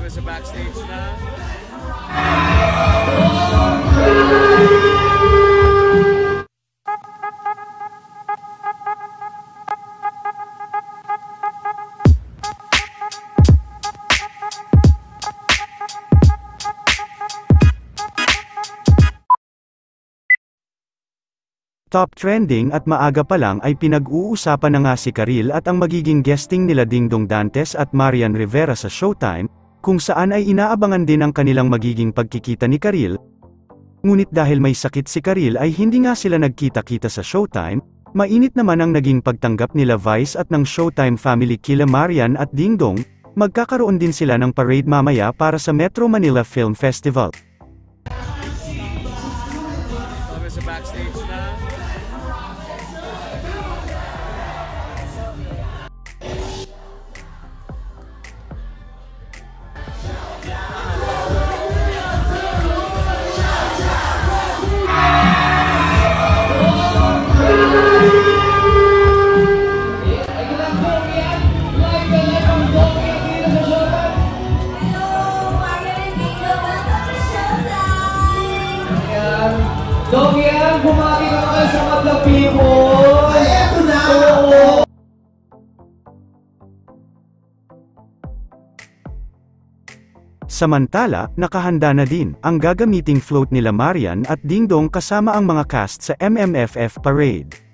Kami sa backstage na. Top trending at maaga pa lang ay pinag-uusapan na nga si Karil at ang magiging guesting nila Dingdong Dantes at Marian Rivera sa Showtime, kung saan ay inaabangan din ang kanilang magiging pagkikita ni Karil. Ngunit dahil may sakit si Karil ay hindi nga sila nagkita-kita sa Showtime, mainit naman ang naging pagtanggap nila Vice at ng Showtime family kila Marian at Dingdong. Magkakaroon din sila ng parade mamaya para sa Metro Manila Film Festival. Kami sa backstage na. Dog yan, bumagi ka kayo sa Madlang People! Ay, eto na! Oo! Samantala, nakahanda na din ang gagamiting float nila Marian at Dingdong kasama ang mga cast sa MMFF Parade.